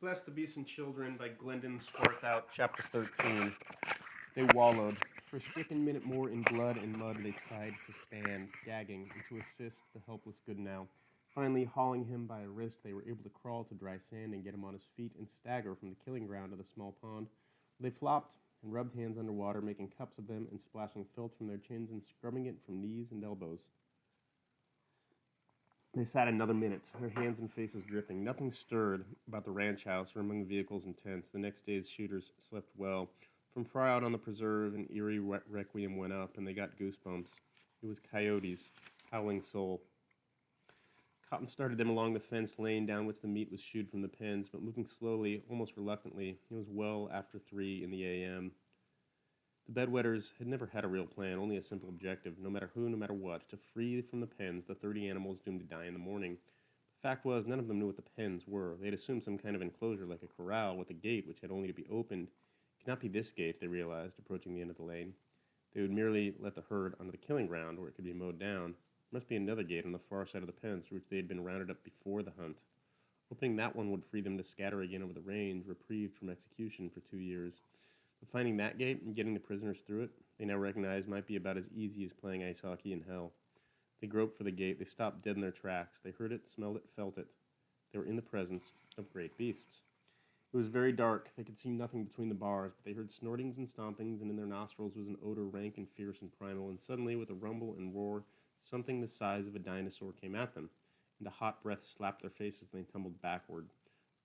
Bless the Beasts and Children by Glendon Swarthout, Chapter 13. They wallowed. For a stricken minute more in blood and mud they tried to stand, gagging, and to assist the helpless Goodnow. Finally, hauling him by a wrist, they were able to crawl to dry sand and get him on his feet and stagger from the killing ground to the small pond. They flopped and rubbed hands underwater, making cups of them and splashing filth from their chins and scrubbing it from knees and elbows. They sat another minute, their hands and faces dripping. Nothing stirred about the ranch house or among the vehicles and tents. The next day's shooters slept well. From far out on the preserve, an eerie requiem went up, and they got goosebumps. It was coyotes, howling soul. Cotton started them along the fenced lane down which the meat was shooed from the pens, but moving slowly, almost reluctantly. It was well after 3 in the a.m. The bedwetters had never had a real plan, only a simple objective, no matter who, no matter what, to free from the pens the 30 animals doomed to die in the morning. The fact was, none of them knew what the pens were. They had assumed some kind of enclosure, like a corral with a gate which had only to be opened. It could not be this gate, they realized, approaching the end of the lane. They would merely let the herd onto the killing ground, where it could be mowed down. There must be another gate on the far side of the pens, through which they had been rounded up before the hunt. Opening that one would free them to scatter again over the range, reprieved from execution for 2 years. But finding that gate and getting the prisoners through it, they now recognized might be about as easy as playing ice hockey in hell. They groped for the gate. They stopped dead in their tracks. They heard it, smelled it, felt it. They were in the presence of great beasts. It was very dark. They could see nothing between the bars, but they heard snortings and stompings, and in their nostrils was an odor rank and fierce and primal. And suddenly, with a rumble and roar, something the size of a dinosaur came at them, and a hot breath slapped their faces, and they tumbled backward,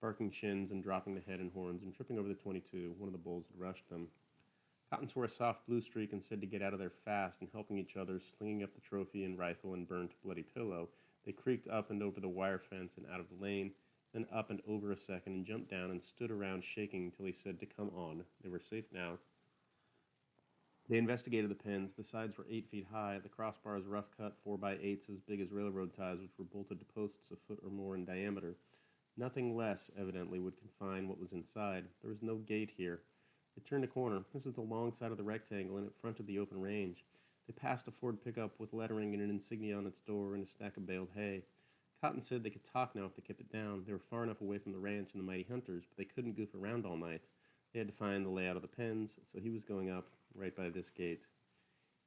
barking shins and dropping the head and horns, and tripping over the 22. One of the bulls had rushed them. Cotton saw a soft blue streak and said to get out of there fast, and helping each other, slinging up the trophy and rifle and burnt bloody pillow, they creaked up and over the wire fence and out of the lane, then up and over a second, and jumped down and stood around shaking until he said to come on. They were safe now. They investigated the pens. The sides were 8 feet high, the crossbars rough cut 4x8s as big as railroad ties, which were bolted to posts a foot or more in diameter. Nothing less, evidently, would confine what was inside. There was no gate here. They turned a corner. This was the long side of the rectangle, and it fronted the open range. They passed a Ford pickup with lettering and an insignia on its door and a stack of baled hay. Cotton said they could talk now if they kept it down. They were far enough away from the ranch and the mighty hunters, but they couldn't goof around all night. They had to find the layout of the pens, so he was going up right by this gate.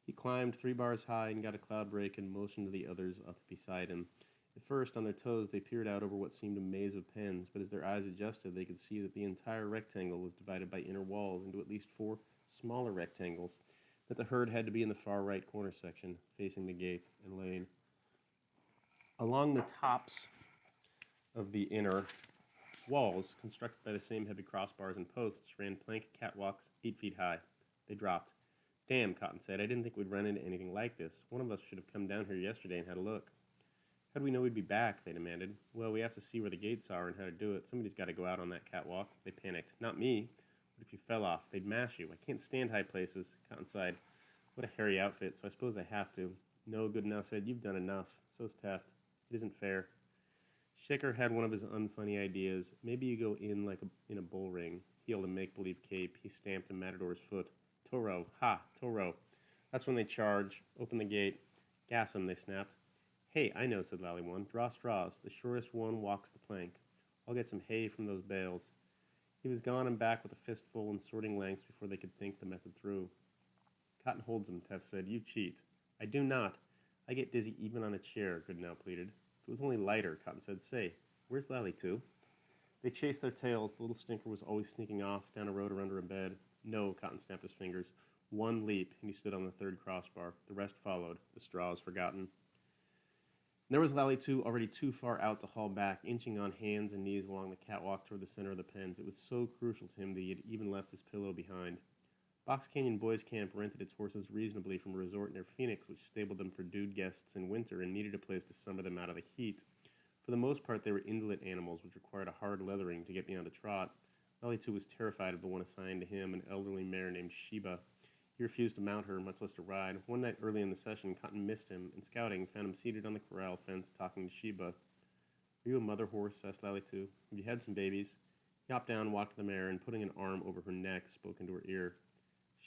He climbed 3 bars high and got a cloud break and motioned to the others up beside him. At first, on their toes, they peered out over what seemed a maze of pens, but as their eyes adjusted, they could see that the entire rectangle was divided by inner walls into at least 4 smaller rectangles, that the herd had to be in the far right corner section, facing the gate and lane. Along the tops of the inner walls, constructed by the same heavy crossbars and posts, ran plank catwalks 8 feet high. They dropped. Damn, Cotton said, I didn't think we'd run into anything like this. One of us should have come down here yesterday and had a look. How'd we know we'd be back? They demanded. Well, we have to see where the gates are and how to do it. Somebody's got to go out on that catwalk. They panicked. Not me. What if you fell off? They'd mash you. I can't stand high places. Cotton sighed. What a hairy outfit, so I suppose I have to. No, Goodnow said, you've done enough. So's Taft. It isn't fair. Shaker had one of his unfunny ideas. Maybe you go in like in a bull ring. He held a make-believe cape. He stamped a matador's foot. Toro. Ha! Toro. That's when they charge. Open the gate. Gas 'em, they snapped. Hey, I know, said Lally One. Draw straws. The surest one walks the plank. I'll get some hay from those bales. He was gone and back with a fistful and sorting lengths before they could think the method through. Cotton holds him, Teff said. You cheat. I do not. I get dizzy even on a chair, Goodnow pleaded. If it was only lighter, Cotton said. Say, where's Lally Two? They chased their tails. The little stinker was always sneaking off, down a road or under a bed. No, Cotton snapped his fingers. One leap, and he stood on the third crossbar. The rest followed, the straws forgotten. There was Lally Two, already too far out to haul back, inching on hands and knees along the catwalk toward the center of the pens. It was so crucial to him that he had even left his pillow behind. Box Canyon Boys Camp rented its horses reasonably from a resort near Phoenix, which stabled them for dude guests in winter and needed a place to summer them out of the heat. For the most part, they were indolent animals, which required a hard leathering to get beyond a trot. Lally Two was terrified of the one assigned to him, an elderly mare named Sheba. He refused to mount her, much less to ride. One night early in the session, Cotton missed him, and scouting found him seated on the corral fence talking to Sheba. Are you a mother horse? Asked Lally Two. Have you had some babies? He hopped down, walked to the mare, and putting an arm over her neck, spoke into her ear.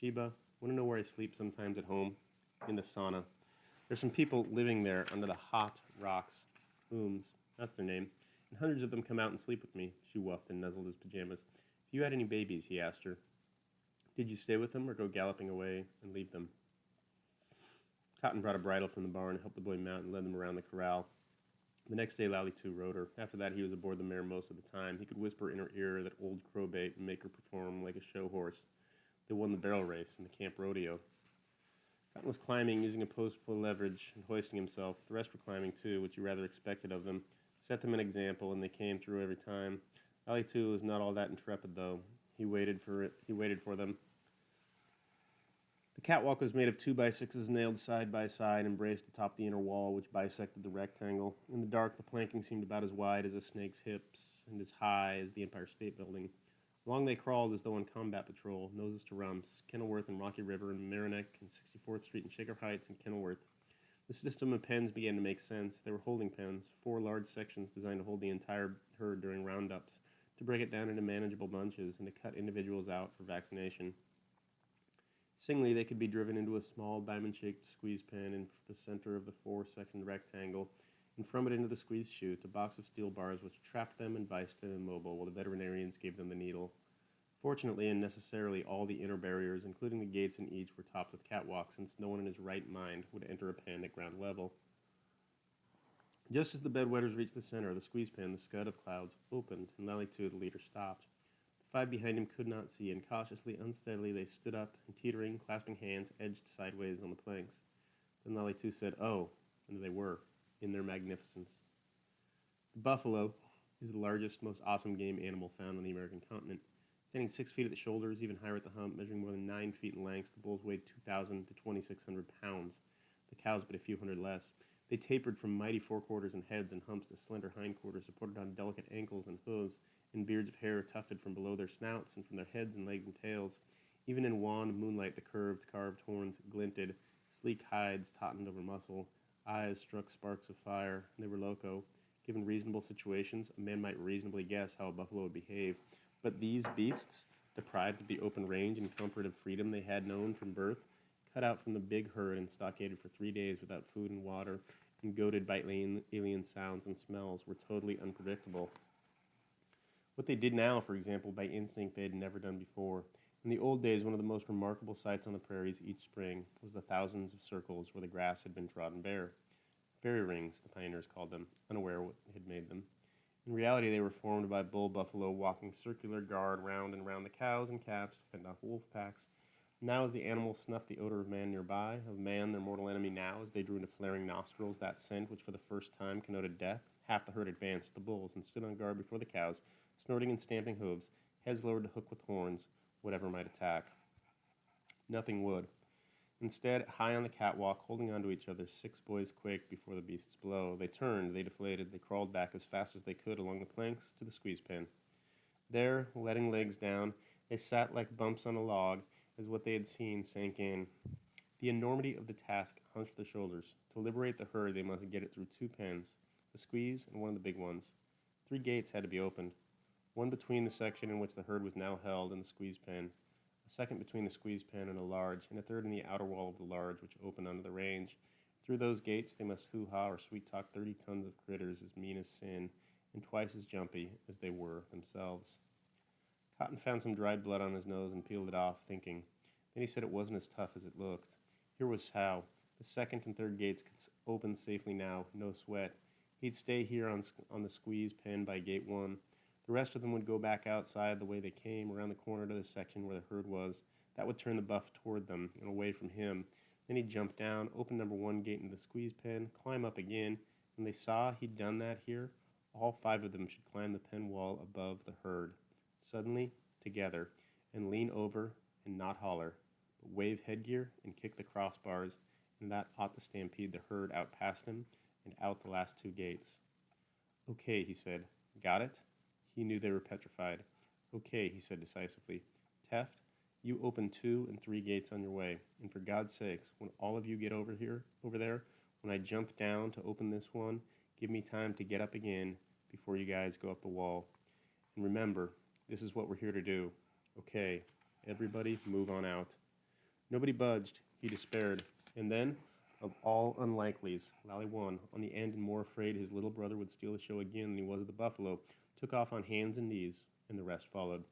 Sheba, want to know where I sleep sometimes at home? In the sauna. There's some people living there under the hot rocks. Ooms, that's their name. And hundreds of them come out and sleep with me. She woofed and nuzzled his pajamas. If you had any babies, he asked her, did you stay with them or go galloping away and leave them? Cotton brought a bridle from the barn and helped the boy mount and led them around the corral. The next day, Lally too rode her. After that, he was aboard the mare most of the time. He could whisper in her ear that old crowbait and make her perform like a show horse. They won the barrel race and the camp rodeo. Cotton was climbing, using a post for leverage and hoisting himself. The rest were climbing too, which he rather expected of them. Set them an example, and they came through every time. Lally too was not all that intrepid, though. He waited for them. The catwalk was made of 2x6s nailed side by side and braced atop the inner wall, which bisected the rectangle. In the dark, the planking seemed about as wide as a snake's hips and as high as the Empire State Building. Along they crawled as though on combat patrol, noses to rumps, Kenilworth and Rocky River and Merrimack and 64th Street and Shaker Heights and Kenilworth. The system of pens began to make sense. They were holding pens, 4 large sections designed to hold the entire herd during roundups, to break it down into manageable bunches, and to cut individuals out for vaccination. Singly, they could be driven into a small diamond-shaped squeeze pen in the center of the 4-sectioned rectangle, and from it into the squeeze chute, a box of steel bars which trapped them and viced them immobile while the veterinarians gave them the needle. Fortunately and necessarily, all the inner barriers, including the gates in each, were topped with catwalks, since no one in his right mind would enter a pen at ground level. Just as the bedwetters reached the center of the squeeze pen, the scud of clouds opened, and Lally too, the leader, stopped. 5 behind him could not see, and cautiously, unsteadily, they stood up, and teetering, clasping hands, edged sideways on the planks. Then Lally too said, oh, and they were, in their magnificence. The buffalo is the largest, most awesome game animal found on the American continent. Standing 6 feet at the shoulders, even higher at the hump, measuring more than 9 feet in length, the bulls weighed 2,000 to 2,600 pounds, the cows but a few hundred less. They tapered from mighty forequarters and heads and humps to slender hindquarters supported on delicate ankles and hooves, and beards of hair tufted from below their snouts and from their heads and legs and tails. Even in wan moonlight, the curved, carved horns glinted, sleek hides tautened over muscle, eyes struck sparks of fire, and they were loco. Given reasonable situations, a man might reasonably guess how a buffalo would behave. But these beasts, deprived of the open range and comparative freedom they had known from birth, cut out from the big herd and stockaded for 3 days without food and water, and goaded by alien sounds and smells, were totally unpredictable. What they did now, for example, by instinct they had never done before. In the old days, one of the most remarkable sights on the prairies each spring was the thousands of circles where the grass had been trodden bare. Fairy rings, the pioneers called them, unaware what had made them. In reality, they were formed by bull buffalo walking circular guard round and round the cows and calves to fend off wolf packs. Now, as the animals snuffed the odor of man nearby, of man, their mortal enemy now, as they drew into flaring nostrils that scent which for the first time connoted death, half the herd advanced to the bulls and stood on guard before the cows, snorting and stamping hooves, heads lowered to hook with horns, whatever might attack. Nothing would. Instead, high on the catwalk, holding onto each other, 6 boys quaked before the beast's blow. They turned, they deflated, they crawled back as fast as they could along the planks to the squeeze pen. There, letting legs down, they sat like bumps on a log as what they had seen sank in. The enormity of the task hunched their shoulders. To liberate the herd, they must get it through 2 pens, the squeeze and one of the big ones. 3 gates had to be opened. One between the section in which the herd was now held and the squeeze pen, a second between the squeeze pen and a large, and a third in the outer wall of the large, which opened onto the range. Through those gates they must hoo-ha or sweet-talk 30 tons of critters as mean as sin, and twice as jumpy as they were themselves. Cotton found some dried blood on his nose and peeled it off, thinking. Then he said it wasn't as tough as it looked. Here was how. The second and third gates could open safely now, no sweat. He'd stay here on the squeeze pen by gate 1. The rest of them would go back outside the way they came, around the corner to the section where the herd was. That would turn the buff toward them and away from him. Then he'd jump down, open number 1 gate into the squeeze pen, climb up again. When they saw he'd done that here, all 5 of them should climb the pen wall above the herd, suddenly, together, and lean over and not holler, but wave headgear and kick the crossbars, and that ought to stampede the herd out past him and out the last 2 gates. Okay, he said. Got it? He knew they were petrified. Okay, he said decisively. Teft, you open 2 and 3 gates on your way, and for God's sakes, when all of you get over there, when I jump down to open this one, give me time to get up again before you guys go up the wall. And remember, this is what we're here to do. Okay, everybody move on out. Nobody budged. He despaired. And then, Of all unlikelies, Lally won, on the end and more afraid his little brother would steal the show again than he was of the buffalo, took off on hands and knees, and the rest followed.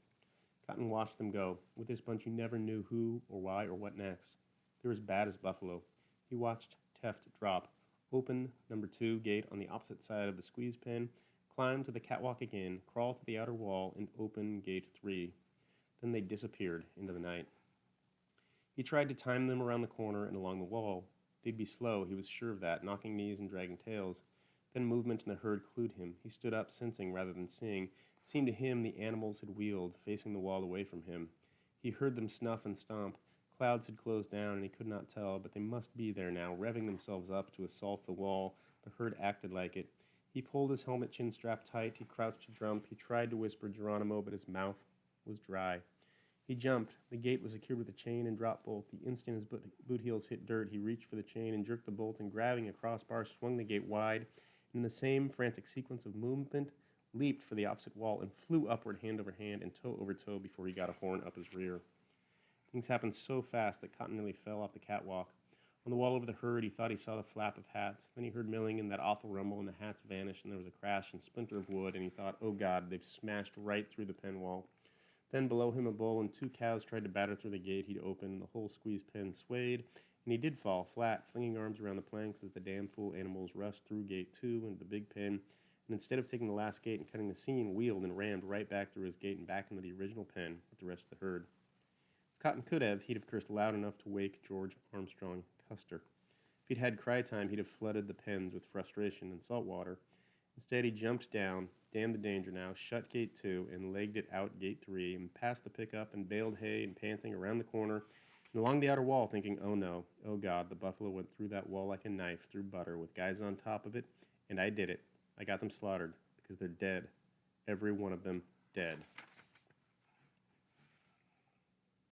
Cotton watched them go. With this bunch, you never knew who or why or what next. They were as bad as buffalo. He watched Teft drop, open number 2 gate on the opposite side of the squeeze pen, climb to the catwalk again, crawl to the outer wall, and open gate 3. Then they disappeared into the night. He tried to time them around the corner and along the wall. They'd be slow, he was sure of that, knocking knees and dragging tails. Then movement in the herd clued him. He stood up, sensing rather than seeing. It seemed to him the animals had wheeled, facing the wall away from him. He heard them snuff and stomp. Clouds had closed down, and he could not tell, but they must be there now, revving themselves up to assault the wall. The herd acted like it. He pulled his helmet chin strap tight. He crouched to jump. He tried to whisper Geronimo, but his mouth was dry. He jumped. The gate was secured with a chain and drop bolt. The instant his boot heels hit dirt, he reached for the chain and jerked the bolt, and grabbing a crossbar, swung the gate wide, and in the same frantic sequence of movement, leaped for the opposite wall and flew upward hand over hand and toe over toe before he got a horn up his rear. Things happened so fast that Cotton nearly fell off the catwalk. On the wall over the herd, he thought he saw the flap of hats. Then he heard milling and that awful rumble, and the hats vanished, and there was a crash and splinter of wood, and he thought, oh God, they've smashed right through the pen wall. Then below him a bull and 2 cows tried to batter through the gate he'd opened. The whole squeeze pen swayed, and he did fall flat, flinging arms around the planks as the damn fool animals rushed through gate 2 into the big pen, and instead of taking the last gate and cutting the scene, wheeled and rammed right back through his gate and back into the original pen with the rest of the herd. If Cotton could have, he'd have cursed loud enough to wake George Armstrong Custer. If he'd had cry time, he'd have flooded the pens with frustration and salt water. Instead, he jumped down, damned the danger now, shut gate 2, and legged it out gate 3, and passed the pickup, and baled hay and panting around the corner, and along the outer wall, thinking, oh no, oh God, the buffalo went through that wall like a knife through butter, with guys on top of it, and I did it. I got them slaughtered, because they're dead. Every one of them dead.